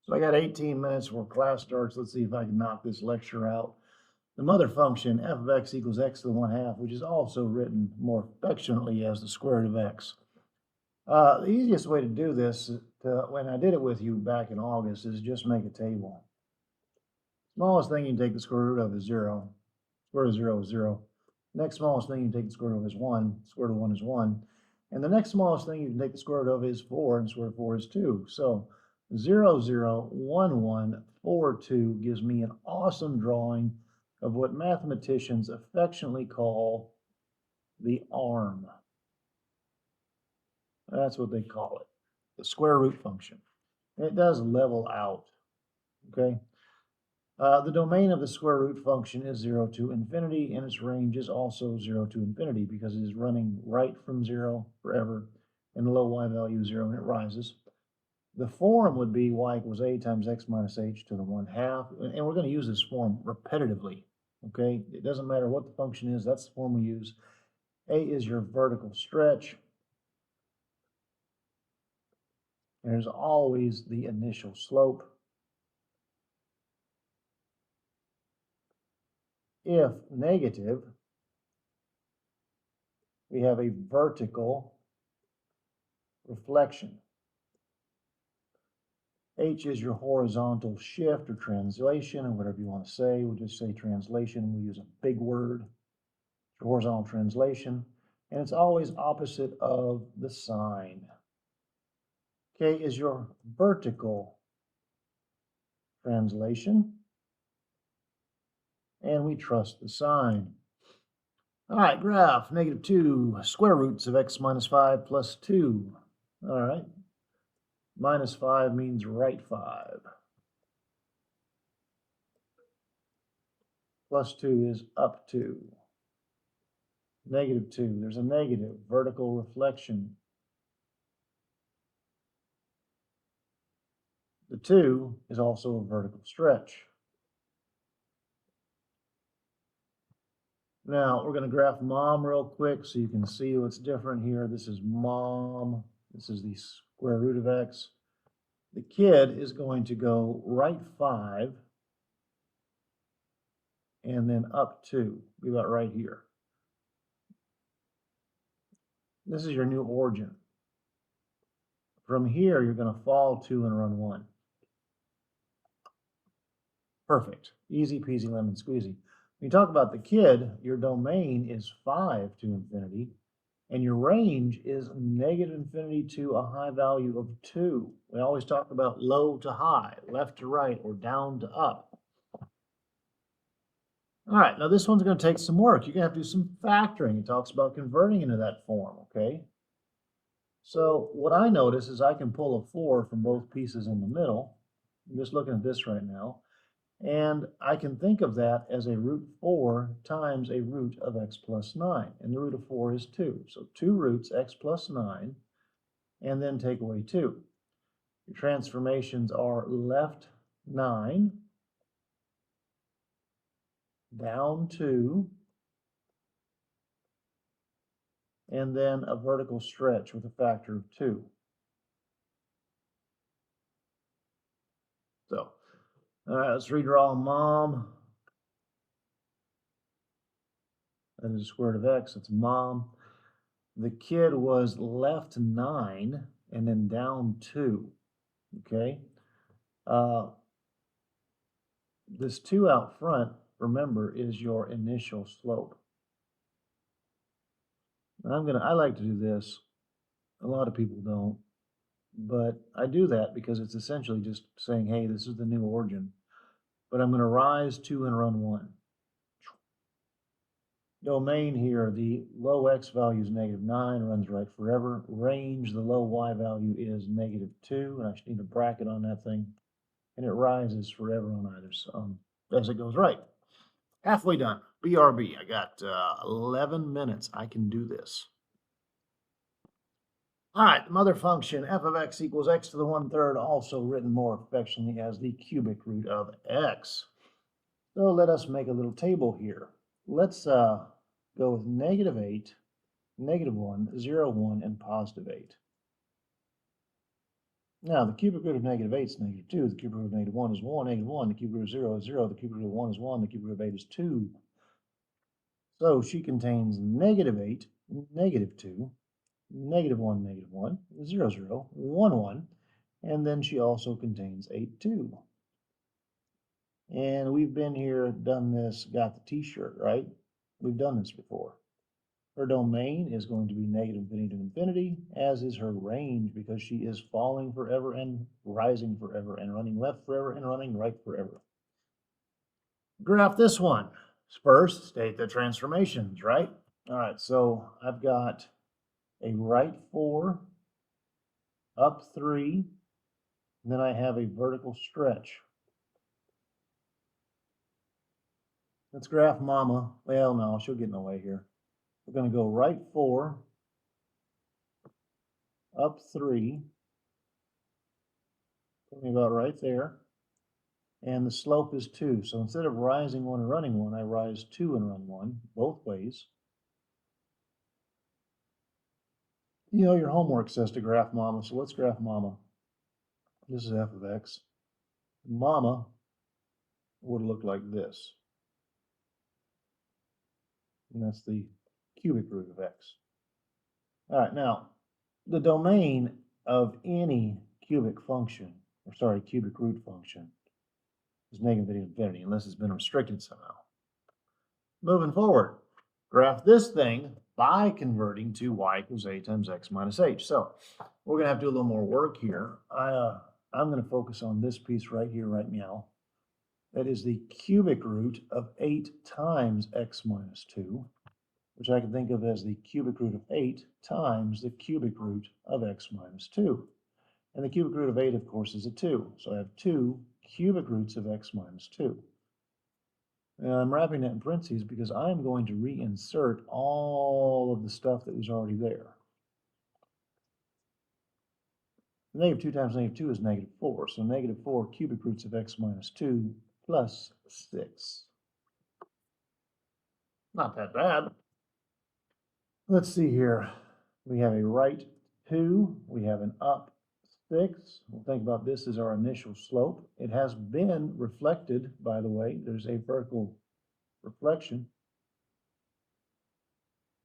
So I got 18 minutes before class starts. Let's see if I can knock this lecture out. The mother function, f of x equals x to the 1/2, which is also written more affectionately as the square root of x. The easiest way to do this, when I did it with you back in August, is just make a table. Smallest thing you can take the square root of is 0. Square root of 0 is 0. Next smallest thing you can take the square root of is 1. Square root of 1 is 1. And the next smallest thing you can take the square root of is 4, and square root of 4 is 2. So 0, 0, 1, 1, 4, 2 gives me an awesome drawing of what mathematicians affectionately call the arm. That's what they call it, the square root function. And it does level out, okay? The domain of the square root function is 0 to infinity, and its range is also 0 to infinity because it is running right from 0 forever, and the low y value is 0, and it rises. The form would be y equals a times x minus h to the 1/2, and we're going to use this form repetitively, okay? It doesn't matter what the function is, that's the form we use. A is your vertical stretch. There's always the initial slope. If negative, we have a vertical reflection. H is your horizontal shift or translation, or whatever you want to say. We'll just say translation. We use a big word. It's your horizontal translation. And it's always opposite of the sign. K is your vertical translation. And we trust the sign. All right, graph, -2, square roots of x minus 5 plus 2. All right. Minus 5 means right 5. Plus 2 is up 2. -2, there's a negative, vertical reflection. The 2 is also a vertical stretch. Now, we're going to graph mom real quick so you can see what's different here. This is mom. This is the square root of x. The kid is going to go right 5 and then up 2. Be about right here. This is your new origin. From here, you're going to fall 2 and run 1. Perfect. Easy peasy lemon squeezy. When you talk about the kid, your domain is 5 to infinity, and your range is -infinity to a high value of 2. We always talk about low to high, left to right, or down to up. All right, now this one's going to take some work. You're going to have to do some factoring. It talks about converting into that form, okay? So what I notice is I can pull a 4 from both pieces in the middle. I'm just looking at this right now. And I can think of that as a root 4 times a root of x plus 9. And the root of 4 is 2. So 2 roots, x plus 9, and then take away 2. Your transformations are left 9, down 2, and then a vertical stretch with a factor of 2. So, all right, let's redraw mom. That is the square root of x, that's mom. The kid was left 9 and then down 2, okay? This 2 out front, remember, is your initial slope. And I like to do this. A lot of people don't, but I do that because it's essentially just saying, hey, this is the new origin. But I'm going to rise 2 and run 1. Domain here, the low x value is -9, runs right forever. Range, the low y value is -2, and I just need a bracket on that thing. And it rises forever on either as it goes right. Halfway done. BRB. I got 11 minutes. I can do this. All right, the mother function, f of x equals x to the 1/3, also written more affectionately as the cubic root of x. So let us make a little table here. Let's go with -8, -1, 0, 1, and +8. Now, the cubic root of negative 8 is negative 2. The cubic root of negative 1 is 1, negative 1. The cubic root of 0 is 0. The cubic root of 1 is 1. The cubic root of 8 is 2. So she contains negative 8, negative 2, negative 1, negative 1, 0, 0, 1, 1. And then she also contains 8, 2. And we've been here, done this, got the t-shirt, right? We've done this before. Her domain is going to be negative infinity to infinity, as is her range, because she is falling forever and rising forever and running left forever and running right forever. Graph this one. First, state the transformations, right? All right, so I've got a right 4, up 3, and then I have a vertical stretch. Let's graph mama. Well, no, she'll get in the way here. We're going to go right 4, up 3, put me about right there, and the slope is 2. So instead of rising 1 and running 1, I rise 2 and run 1, both ways. You know, your homework says to graph mama, so let's graph mama. This is f of x. Mama would look like this. And that's the cubic root of x. All right, now, the domain of any cubic function, or sorry, cubic root function, is negative infinity, unless it's been restricted somehow. Moving forward, graph this thing by converting to y equals a times x minus h. So we're going to have to do a little more work here. I'm going to focus on this piece right here, right now. That is the cubic root of 8 times x minus 2, which I can think of as the cubic root of 8 times the cubic root of x minus 2. And the cubic root of 8, of course, is a 2. So I have 2 cubic roots of x minus 2. And I'm wrapping that in parentheses because I'm going to reinsert all of the stuff that was already there. Negative 2 times negative 2 is negative 4. So negative 4 cubic roots of x minus 2 plus 6. Not that bad. Let's see here. We have a right 2. We have an up 6. We'll think about this as our initial slope. It has been reflected, by the way. There's a vertical reflection.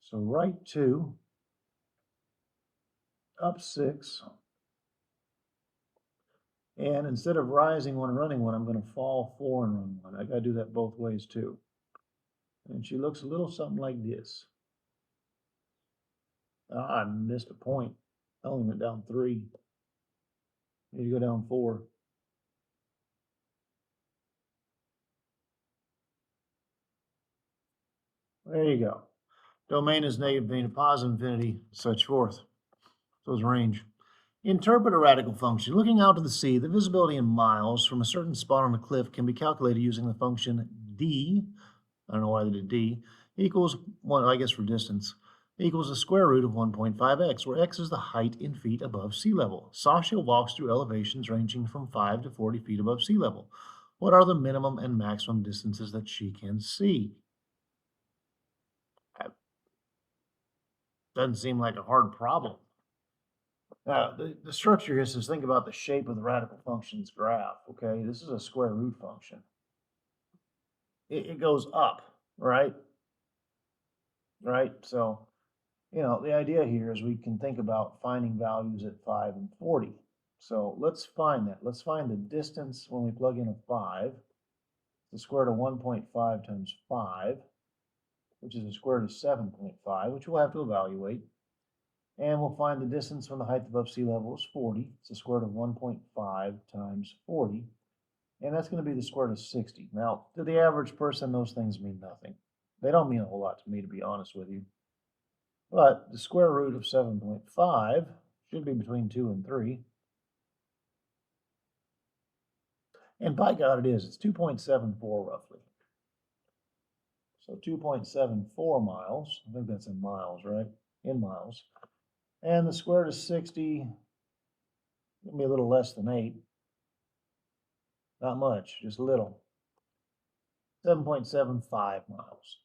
So right 2, up 6. And instead of rising 1 and running 1, I'm going to fall 4 and run 1. I got to do that both ways too. And she looks a little something like this. I missed a point. I only went down 3. Need to go down 4. There you go. Domain is negative infinity to positive infinity, such forth. So is range. Interpret a radical function. Looking out to the sea, the visibility in miles from a certain spot on the cliff can be calculated using the function d, I don't know why they did d, equals 1, I guess for distance, equals the square root of 1.5x, where x is the height in feet above sea level. Sasha walks through elevations ranging from 5 to 40 feet above sea level. What are the minimum and maximum distances that she can see? That doesn't seem like a hard problem. The structure here says think about the shape of the radical function's graph, okay? This is a square root function. It goes up, right? Right? So, you know, the idea here is we can think about finding values at 5 and 40. So let's find that. Let's find the distance when we plug in a 5. The square root of 1.5 times 5, which is the square root of 7.5, which we'll have to evaluate. And we'll find the distance from the height above sea level is 40. It's the square root of 1.5 times 40. And that's going to be the square root of 60. Now, to the average person, those things mean nothing. They don't mean a whole lot to me, to be honest with you. But the square root of 7.5 should be between 2 and 3. And by God, it is. It's 2.74 roughly. So 2.74 miles. I think that's in miles, right? In miles. And the square root of 60 will be a little less than 8. Not much, just a little. 7.75 miles.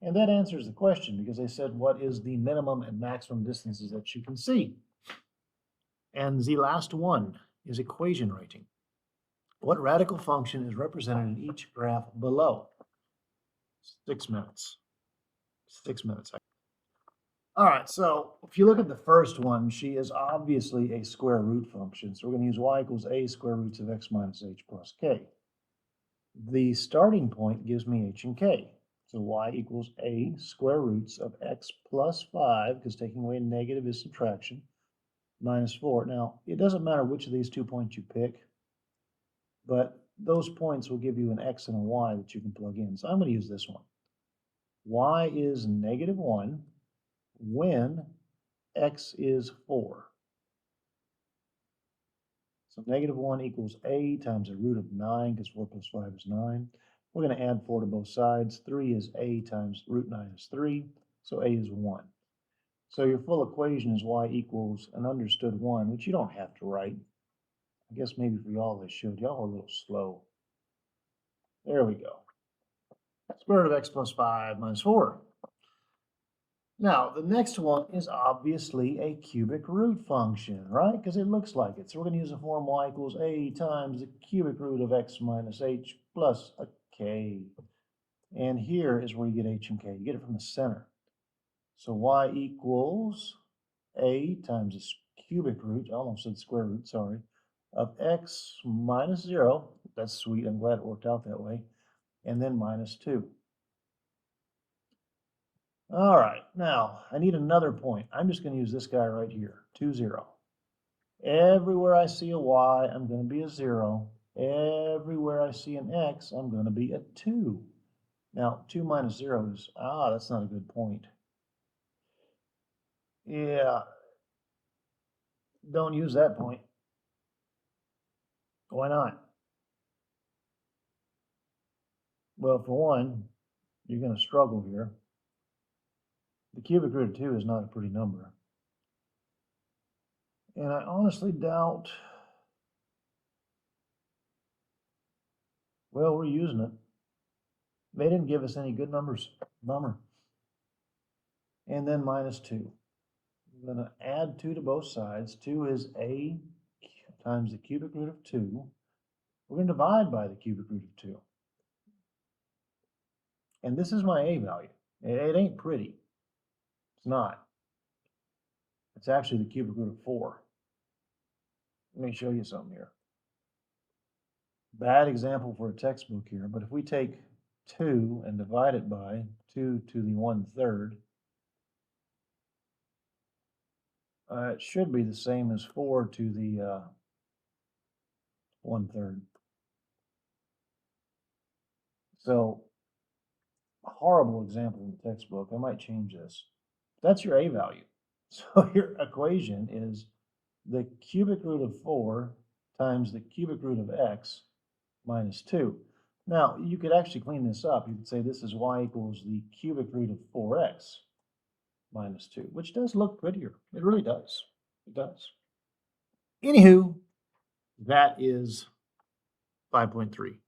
And that answers the question because they said what is the minimum and maximum distances that you can see. And the last one is equation writing. What radical function is represented in each graph below? 6 minutes. 6 minutes. All right, so if you look at the first one, she is obviously a square root function. So we're going to use y equals a square roots of x minus h plus k. The starting point gives me h and k. So y equals a square roots of x plus 5, because taking away a negative is subtraction, minus 4. Now, it doesn't matter which of these 2 points you pick, but those points will give you an x and a y that you can plug in. So I'm going to use this one. Y is negative 1 when x is 4. So negative 1 equals a times the root of 9, because 4 plus 5 is 9. We're going to add 4 to both sides. 3 is a times root 9 is 3, so a is 1. So your full equation is y equals an understood 1, which you don't have to write. I guess maybe for y'all they should. Y'all are a little slow. There we go. Square root of x plus 5 minus 4. Now, the next one is obviously a cubic root function, right? Because it looks like it. So we're going to use the form y equals a times the cubic root of x minus h plus a k. And here is where you get h and k. You get it from the center. So y equals a times the cubic root, I almost said square root, sorry, of x minus 0. That's sweet. I'm glad it worked out that way. And then minus 2. All right, now I need another point. I'm just going to use this guy right here, 2, 0. Everywhere I see a y, I'm going to be a 0. Everywhere I see an x, I'm going to be a 2. Now, 2 minus 0 is, that's not a good point. Yeah, don't use that point. Why not? Well, for one, you're going to struggle here. The cubic root of 2 is not a pretty number. And I honestly doubt, well, we're using it. They didn't give us any good numbers. Bummer. And then minus 2. I'm going to add 2 to both sides. 2 is a times the cubic root of 2. We're going to divide by the cubic root of 2. And this is my a value. It ain't pretty. It's not. It's actually the cubic root of 4. Let me show you something here. Bad example for a textbook here, but if we take 2 and divide it by 2 to the 1/3, it should be the same as 4 to the 1/3. So, a horrible example in the textbook. I might change this. That's your a value. So your equation is the cubic root of 4 times the cubic root of x minus 2. Now, you could actually clean this up. You could say this is y equals the cubic root of 4x minus 2, which does look prettier. It really does. It does. Anywho, that is 5.3.